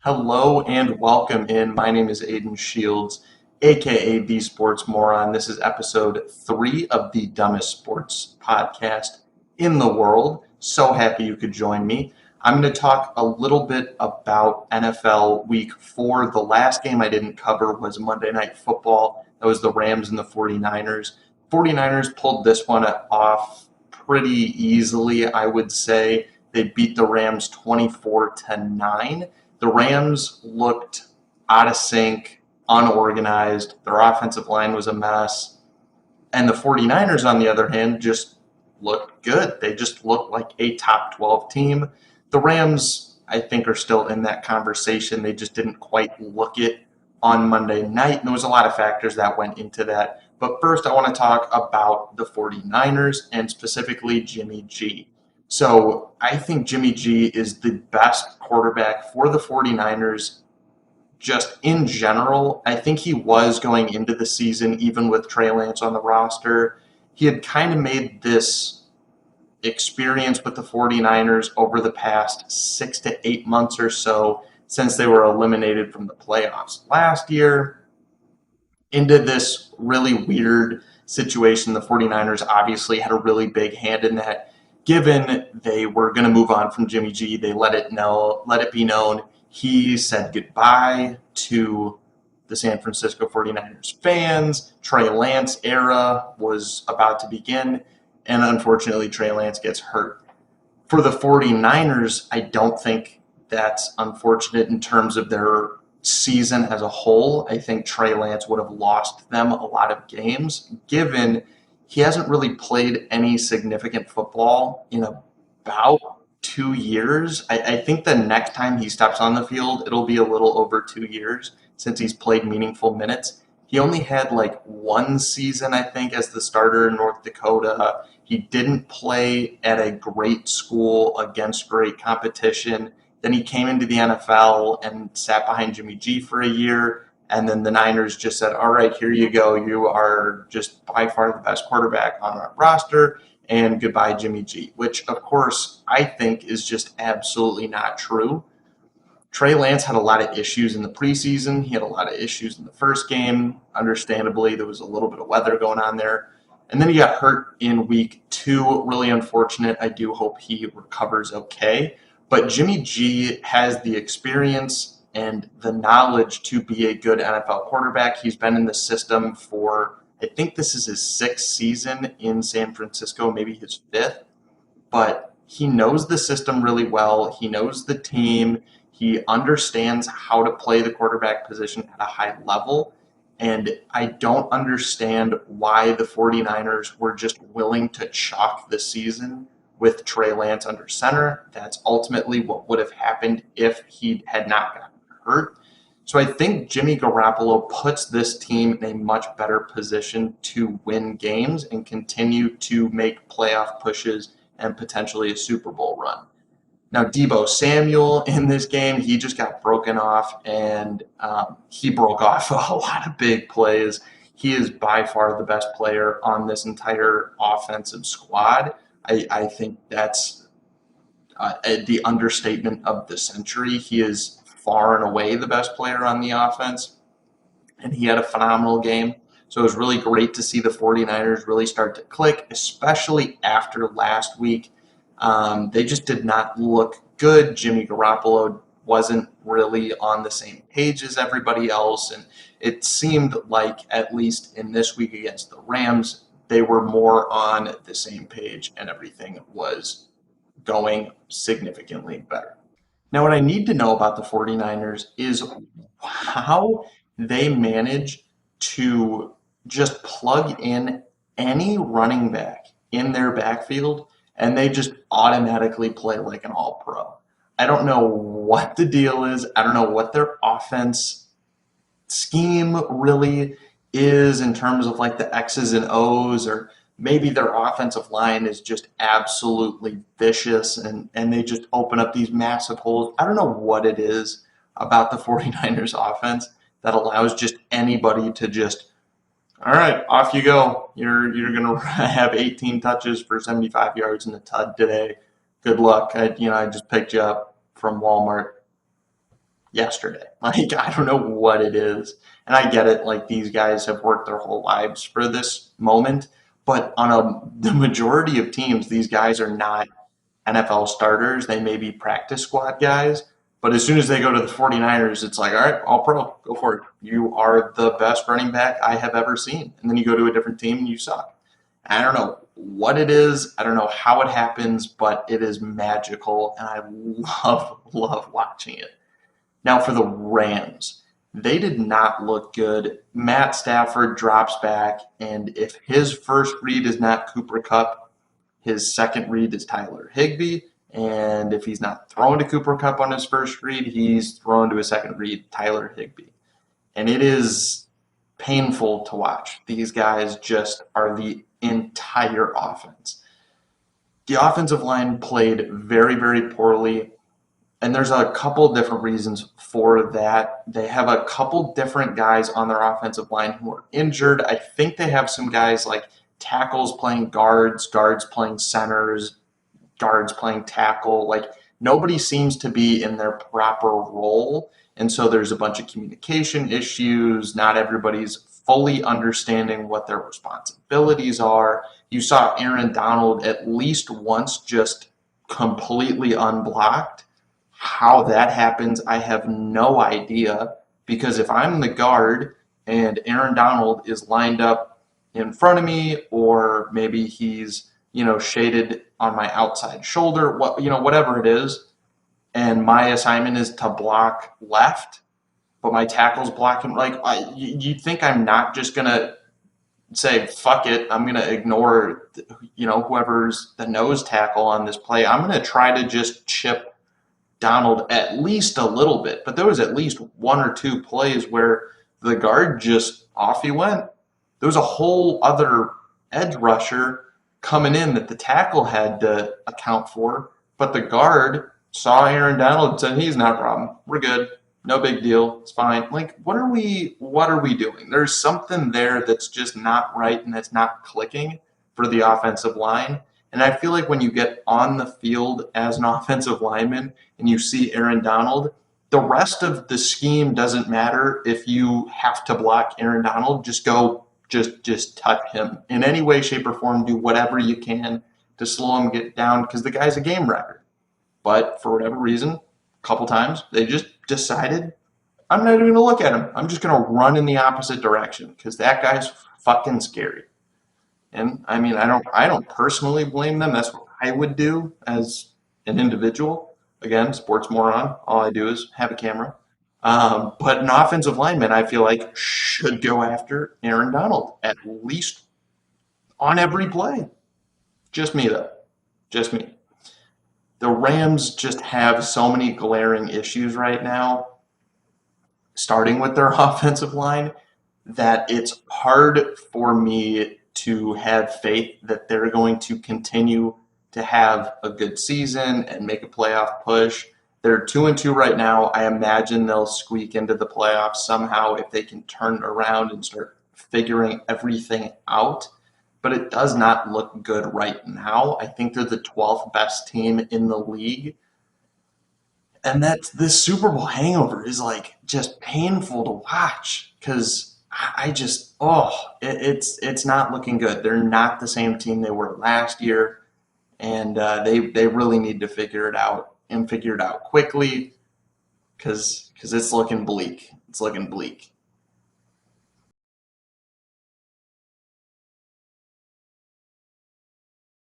Hello and welcome in. My name is Aiden Shields, aka The Sports Moron. This is episode 3 of the dumbest sports podcast in the world. So happy you could join me. I'm going to talk a little bit about NFL Week 4. The last game I didn't cover was Monday Night Football. That was the Rams and the 49ers. 49ers pulled this one off pretty easily, I would say. They beat the Rams 24-9. The Rams looked out of sync, unorganized. Their offensive line was a mess. And the 49ers, on the other hand, just looked good. They just looked like a top 12 team. The Rams, I think, are still in that conversation. They just didn't quite look it on Monday night. And there was a lot of factors that went into that. But first, I want to talk about the 49ers and specifically Jimmy G. So I think Jimmy G is the best quarterback for the 49ers just in general. I think he was going into the season, even with Trey Lance on the roster. He had kind of made this experience with the 49ers over the past 6 to 8 months or so since they were eliminated from the playoffs last year into this really weird situation. The 49ers obviously had a really big hand in that. Given they were going to move on from Jimmy G, they let it be known he said goodbye to the San Francisco 49ers fans. Trey Lance era was about to begin, and unfortunately Trey Lance gets hurt. For the 49ers, I don't think that's unfortunate in terms of their season as a whole. I think Trey Lance would have lost them a lot of games, given he hasn't really played any significant football in about 2 years. I think the next time he steps on the field, it'll be a little over 2 years since he's played meaningful minutes. He only had like one season, I think, as the starter in North Dakota. He didn't play at a great school against great competition. Then he came into the NFL and sat behind Jimmy G for a year. And then the Niners just said, all right, here you go. You are just by far the best quarterback on our roster. And goodbye, Jimmy G, which, of course, I think is just absolutely not true. Trey Lance had a lot of issues in the preseason. He had a lot of issues in the first game. Understandably, there was a little bit of weather going on there. And then he got hurt in week 2. Really unfortunate. I do hope he recovers okay. But Jimmy G has the experience and the knowledge to be a good NFL quarterback. He's been in the system for, I think this is his 6th season in San Francisco, maybe his 5th. But he knows the system really well. He knows the team. He understands how to play the quarterback position at a high level. And I don't understand why the 49ers were just willing to chalk the season with Trey Lance under center. That's ultimately what would have happened if he had not gotten hurt. So I think Jimmy Garoppolo puts this team in a much better position to win games and continue to make playoff pushes and potentially a Super Bowl run. Now, Deebo Samuel in this game, he just got broken off, and he broke off a lot of big plays. He is by far the best player on this entire offensive squad. I think that's the understatement of the century. He is far and away the best player on the offense, and he had a phenomenal game. So it was really great to see the 49ers really start to click, especially after last week. They just did not look good. Jimmy Garoppolo wasn't really on the same page as everybody else, and it seemed like, at least in this week against the Rams, they were more on the same page and everything was going significantly better. Now, what I need to know about the 49ers is how they manage to just plug in any running back in their backfield and they just automatically play like an all pro. I don't know what the deal is. I don't know what their offense scheme really is in terms of like the X's and O's, or maybe their offensive line is just absolutely vicious and they just open up these massive holes. I don't know what it is about the 49ers offense that allows just anybody to just, all right, off you go. You're going to have 18 touches for 75 yards in the TUD today. Good luck. I just picked you up from Walmart. yesterday. Like, I don't know what it is. And I get it, like these guys have worked their whole lives for this moment, but on the majority of teams, these guys are not NFL starters. They may be practice squad guys, but as soon as they go to the 49ers, it's like, all right, all pro, go for it. You are the best running back I have ever seen. And then you go to a different team and you suck. I don't know what it is. I don't know how it happens, but it is magical. And I love watching it. Now for the Rams, they did not look good. Matt Stafford drops back, and if his first read is not Cooper Kupp, his second read is Tyler Higbee. And if he's not throwing to Cooper Kupp on his first read, he's throwing to his second read, Tyler Higbee. And it is painful to watch. These guys just are the entire offense. The offensive line played very, very poorly. And there's a couple different reasons for that. They have a couple different guys on their offensive line who are injured. I think they have some guys like tackles playing guards, guards playing centers, guards playing tackle. Like nobody seems to be in their proper role. And so there's a bunch of communication issues. Not everybody's fully understanding what their responsibilities are. You saw Aaron Donald at least once just completely unblocked. How that happens, I have no idea. Because if I'm the guard and Aaron Donald is lined up in front of me, or maybe he's shaded on my outside shoulder, whatever it is, and my assignment is to block left, but my tackle's blocking, like you'd think I'm not just gonna say fuck it, I'm gonna ignore whoever's the nose tackle on this play. I'm gonna try to just chip Donald at least a little bit, but there was at least one or two plays where the guard just off he went. There was a whole other edge rusher coming in that the tackle had to account for, but the guard saw Aaron Donald and said, he's not a problem. We're good. No big deal. It's fine. Like, what are we doing? There's something there that's just not right and that's not clicking for the offensive line. And I feel like when you get on the field as an offensive lineman and you see Aaron Donald, the rest of the scheme doesn't matter if you have to block Aaron Donald. Just go, just touch him in any way, shape, or form. Do whatever you can to slow him get down because the guy's a game record. But for whatever reason, a couple times they just decided I'm not even going to look at him. I'm just going to run in the opposite direction because that guy's fucking scary. And I mean, I don't personally blame them. That's what I would do as an individual. Again, sports moron. All I do is have a camera. But an offensive lineman, I feel like, should go after Aaron Donald at least on every play. Just me, though. Just me. The Rams just have so many glaring issues right now, starting with their offensive line, that it's hard for me to have faith that they're going to continue to have a good season and make a playoff push. They're 2-2 right now. I imagine they'll squeak into the playoffs somehow if they can turn it around and start figuring everything out. But it does not look good right now. I think they're the 12th best team in the league. And that's this Super Bowl hangover is like just painful to watch because I just it's not looking good. They're not the same team they were last year, and they really need to figure it out and figure it out quickly because it's looking bleak. It's looking bleak.